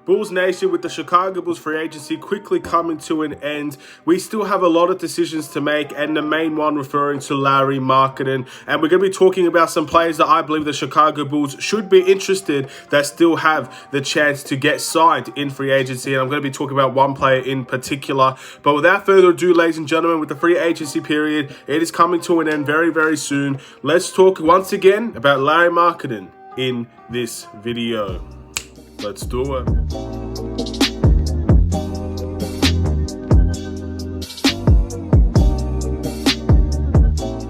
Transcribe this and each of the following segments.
Bulls Nation, with the Chicago Bulls free agency quickly coming to an end, we still have a lot of decisions to make, and the main one referring to Lauri marketing. And we're going to be talking about some players that I believe the Chicago Bulls should be interested that still have the chance to get signed in free agency. And I'm going to be talking about one player in particular. But without further ado, ladies and gentlemen, with the free agency period, it is coming to an end very, very soon. Let's talk once again about Lauri marketing in this video. Let's do it.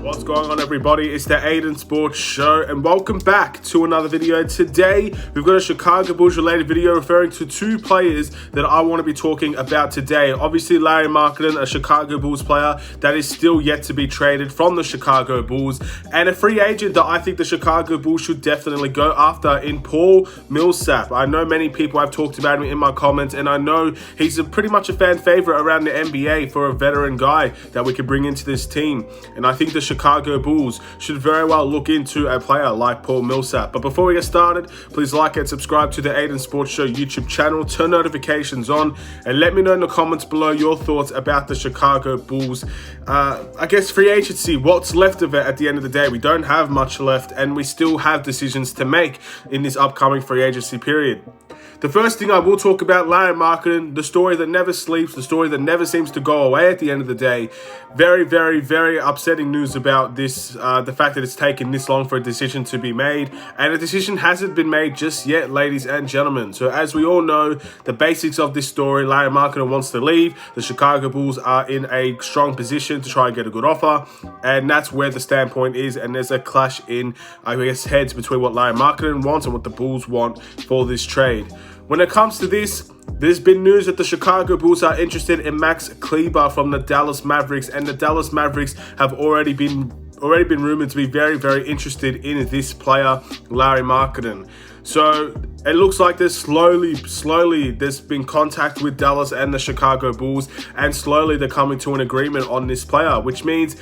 What's going on, everybody? It's the Aidan Sports Show, and welcome back to another video. Today, we've got a Chicago Bulls related video referring to two players that I want to be talking about today. Obviously, Lauri marketing, a Chicago Bulls player that is still yet to be traded from the Chicago Bulls, and a free agent that I think the Chicago Bulls should definitely go after in Paul Millsap. I know many people have talked about him in my comments, and I know he's pretty much a fan favorite around the NBA for a veteran guy that we could bring into this team. And I think the Chicago Bulls should very well look into a player like Paul Millsap. But before we get started, please like and subscribe to the Aidan Sports Show YouTube channel, turn notifications on, and let me know in the comments below your thoughts about the Chicago Bulls. I guess free agency, what's left of it at the end of the day. We don't have much left, and we still have decisions to make in this upcoming free agency period. The first thing I will talk about, Lauri marketing, the story that never sleeps, the story that never seems to go away at the end of the day. Very, very, very upsetting news about this, the fact that it's taken this long for a decision to be made. And a decision hasn't been made just yet, ladies and gentlemen. So as we all know, the basics of this story, Lauri marketing wants to leave. The Chicago Bulls are in a strong position to try and get a good offer. And that's where the standpoint is. And there's a clash in, I guess, heads between what Lauri marketing wants and what the Bulls want for this trade. When it comes to this, there's been news that the Chicago Bulls are interested in Maxi Kleber from the Dallas Mavericks, and the Dallas Mavericks have already been rumored to be very, very interested in this player, Lauri marketing. So it looks like there's slowly there's been contact with Dallas and the Chicago Bulls, and slowly they're coming to an agreement on this player, which means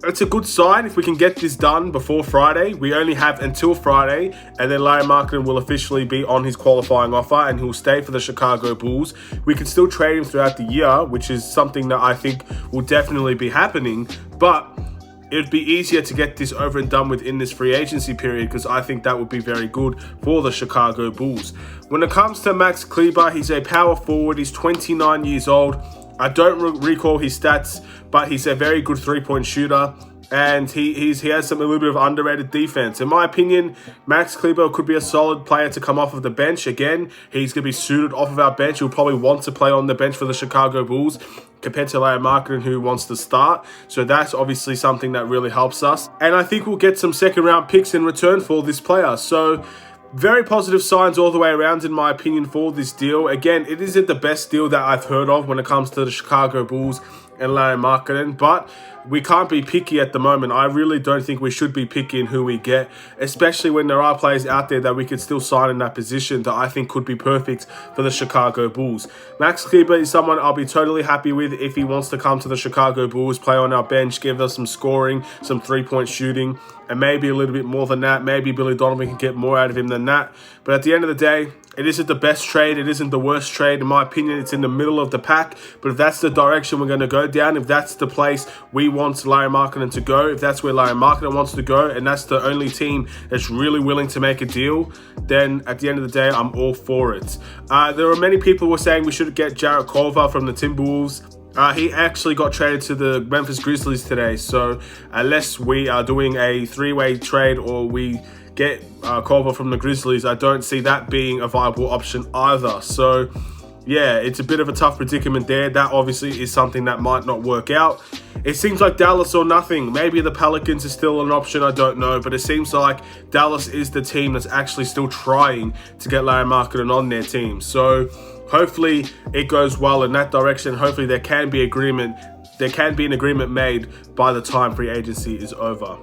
it's a good sign if we can get this done before Friday. We only have until Friday, and then Lauri marketing will officially be on his qualifying offer, and he'll stay for the Chicago Bulls. We can still trade him throughout the year, which is something that I think will definitely be happening, but it'd be easier to get this over and done with in this free agency period, because I think that would be very good for the Chicago Bulls. When it comes to Maxi Kleber, he's a power forward. He's 29 years old. I don't recall his stats, but he's a very good three-point shooter, and he has a little bit of underrated defense. In my opinion, Maxi Kleber could be a solid player to come off of the bench. Again, he's going to be suited off of our bench. He'll probably want to play on the bench for the Chicago Bulls compared to Lauri marketing, who wants to start. So that's obviously something that really helps us. And I think we'll get some second-round picks in return for this player. So very positive signs all the way around, in my opinion, for this deal. Again, it isn't the best deal that I've heard of when it comes to the Chicago Bulls and Lauri marketing, but we can't be picky at the moment. I really don't think we should be picky in who we get, especially when there are players out there that we could still sign in that position that I think could be perfect for the Chicago Bulls. Maxi Kleber is someone I'll be totally happy with if he wants to come to the Chicago Bulls, play on our bench, give us some scoring, some three-point shooting, and maybe a little bit more than that. Maybe Billy Donovan can get more out of him than that. But at the end of the day, it isn't the best trade. It isn't the worst trade. In my opinion, it's in the middle of the pack. But if that's the direction we're going to go down, if that's the place we want Lauri marketing to go, if that's where Lauri marketing wants to go, and that's the only team that's really willing to make a deal, then at the end of the day, I'm all for it. There are many people who were saying we should get Jarrett Culver from the Timberwolves. He actually got traded to the Memphis Grizzlies today. So unless we are doing a three-way trade or we get Culver from the Grizzlies, I don't see that being a viable option either. So yeah, it's a bit of a tough predicament there. That obviously is something that might not work out. It seems like Dallas or nothing. Maybe the Pelicans is still an option, I don't know. But it seems like Dallas is the team that's actually still trying to get Lauri marketing on their team. So hopefully it goes well in that direction. Hopefully there can be an agreement made by the time free agency is over.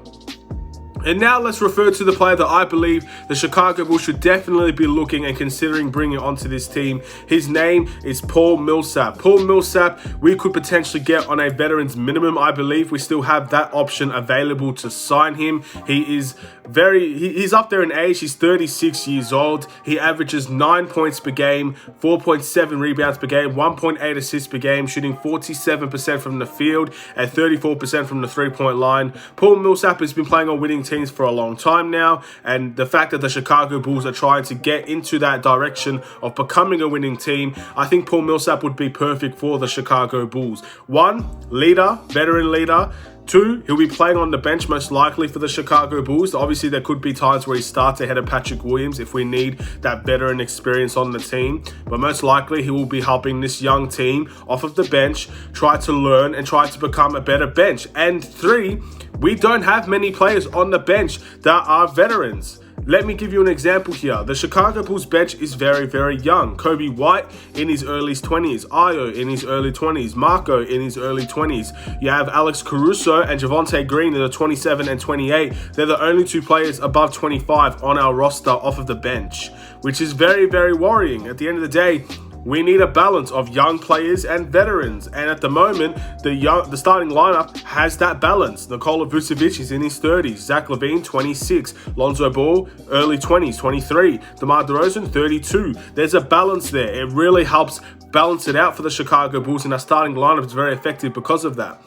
And now let's refer to the player that I believe the Chicago Bulls should definitely be looking and considering bringing onto this team. His name is Paul Millsap. Paul Millsap, we could potentially get on a veteran's minimum, I believe. We still have that option available to sign him. He is he's up there in age. He's 36 years old. He averages 9 points per game, 4.7 rebounds per game, 1.8 assists per game, shooting 47% from the field and 34% from the three-point line. Paul Millsap has been playing on winning teams for a long time now, and the fact that the Chicago Bulls are trying to get into that direction of becoming a winning team, I think Paul Millsap would be perfect for the Chicago Bulls. 1, leader, veteran leader. 2, he'll be playing on the bench most likely for the Chicago Bulls. Obviously, there could be times where he starts ahead of Patrick Williams if we need that veteran experience on the team. But most likely, he will be helping this young team off of the bench, try to learn and try to become a better bench. And 3, we don't have many players on the bench that are veterans. Let me give you an example here. The Chicago Bulls bench is very, very young. Kobe White in his early 20s. Ayo in his early 20s. Marco in his early 20s. You have Alex Caruso and Javonte Green that are 27 and 28. They're the only 2 players above 25 on our roster off of the bench, which is very, very worrying. At the end of the day, we need a balance of young players and veterans. And at the moment, the starting lineup has that balance. Nikola Vucevic is in his 30s. Zach LaVine, 26. Lonzo Ball, early 20s, 23. DeMar DeRozan, 32. There's a balance there. It really helps balance it out for the Chicago Bulls, and our starting lineup is very effective because of that.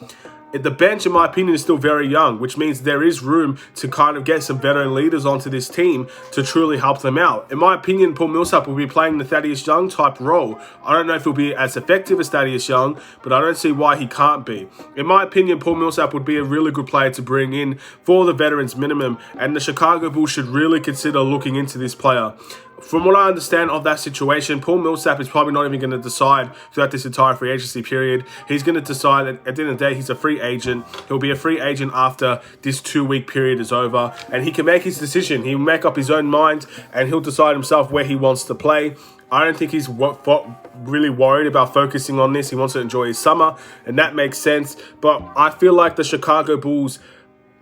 The bench, in my opinion, is still very young, which means there is room to kind of get some veteran leaders onto this team to truly help them out. In my opinion, Paul Millsap will be playing the Thaddeus Young type role. I don't know if he'll be as effective as Thaddeus Young, but I don't see why he can't be. In my opinion, Paul Millsap would be a really good player to bring in for the veterans minimum, and the Chicago Bulls should really consider looking into this player. From what I understand of that situation, Paul Millsap is probably not even going to decide throughout this entire free agency period. He's going to decide at the end of the day, he's a free agent. He'll be a free agent after this 2-week period is over, and he can make his decision. He'll make up his own mind, and he'll decide himself where he wants to play. I don't think he's really worried about focusing on this. He wants to enjoy his summer, and that makes sense. But I feel like the Chicago Bulls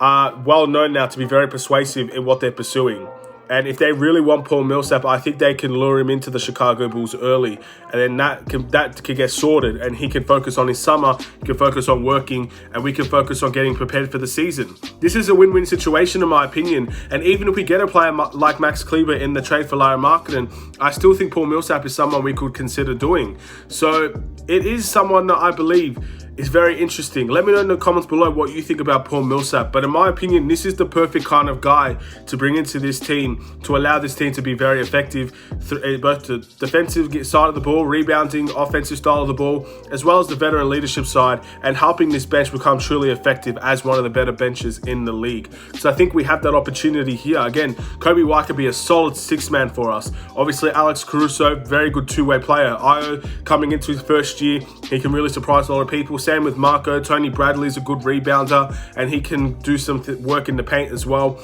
are well known now to be very persuasive in what they're pursuing. And if they really want Paul Millsap, I think they can lure him into the Chicago Bulls early. And then that can get sorted, and he can focus on his summer, he can focus on working, and we can focus on getting prepared for the season. This is a win-win situation in my opinion. And even if we get a player like Max Kleber in the trade for Lauri Markkanen, I still think Paul Millsap is someone we could consider doing. So it is someone that I believe is very interesting. Let me know in the comments below what you think about Paul Millsap. But in my opinion, this is the perfect kind of guy to bring into this team to allow this team to be very effective, both the defensive side of the ball, rebounding, offensive style of the ball, as well as the veteran leadership side, and helping this bench become truly effective as one of the better benches in the league. So I think we have that opportunity here. Again, Kobe White could be a solid 6-man for us. Obviously, Alex Caruso, very good 2-way player. Ayo, coming into his first year, he can really surprise a lot of people. Same with Marco. Tony Bradley's a good rebounder, and he can do some work in the paint as well.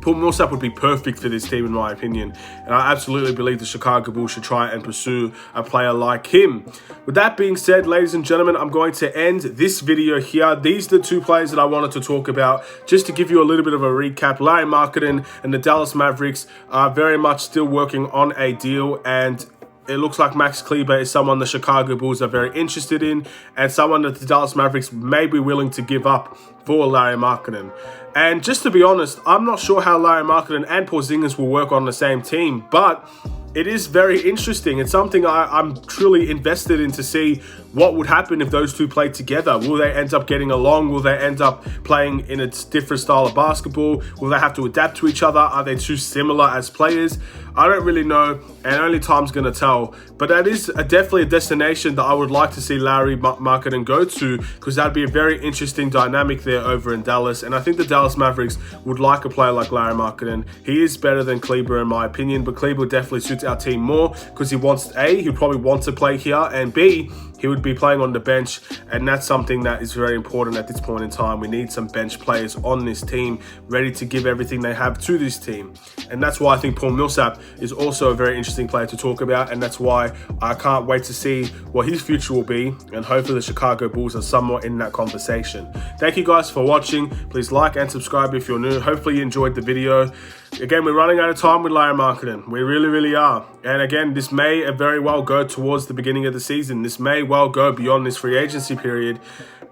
Paul Millsap would be perfect for this team in my opinion, and I absolutely believe the Chicago Bulls should try and pursue a player like him. With that being said, ladies and gentlemen, I'm going to end this video here. These are the 2 players that I wanted to talk about. Just to give you a little bit of a recap, Lauri Markkanen and the Dallas Mavericks are very much still working on a deal, and it looks like Max Kleber is someone the Chicago Bulls are very interested in, and someone that the Dallas Mavericks may be willing to give up for Lauri Markkanen. And just to be honest, I'm not sure how Lauri Markkanen and Porzingis will work on the same team, but it is very interesting. It's something I'm truly invested in to see what would happen if those 2 played together. Will they end up getting along? Will they end up playing in a different style of basketball? Will they have to adapt to each other? Are they too similar as players? I don't really know, and only time's going to tell. But that is definitely a destination that I would like to see Lauri Markkanen go to, because that'd be a very interesting dynamic there over in Dallas. And I think the Dallas Mavericks would like a player like Lauri Markkanen. He is better than Kleber in my opinion, but Kleber definitely suits our team more because he wants, A, he'd probably want to play here, and B, he would be playing on the bench, and that's something that is very important at this point in time. We need some bench players on this team ready to give everything they have to this team. And that's why I think Paul Millsap is also a very interesting player to talk about, and that's why I can't wait to see what his future will be, and hopefully the Chicago Bulls are somewhat in that conversation. Thank you guys for watching. Please like and subscribe if you're new. Hopefully you enjoyed the video. Again, we're running out of time with Lauri Markkanen. We really, really are. And again, this may very well go towards the beginning of the season. This may well go beyond this free agency period.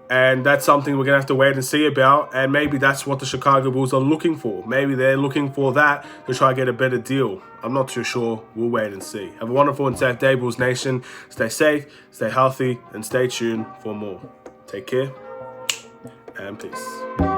And that's something we're going to have to wait and see about. And maybe that's what the Chicago Bulls are looking for. Maybe they're looking for that to try to get a better deal. I'm not too sure. We'll wait and see. Have a wonderful and safe day, Bulls Nation. Stay safe, stay healthy, and stay tuned for more. Take care and peace.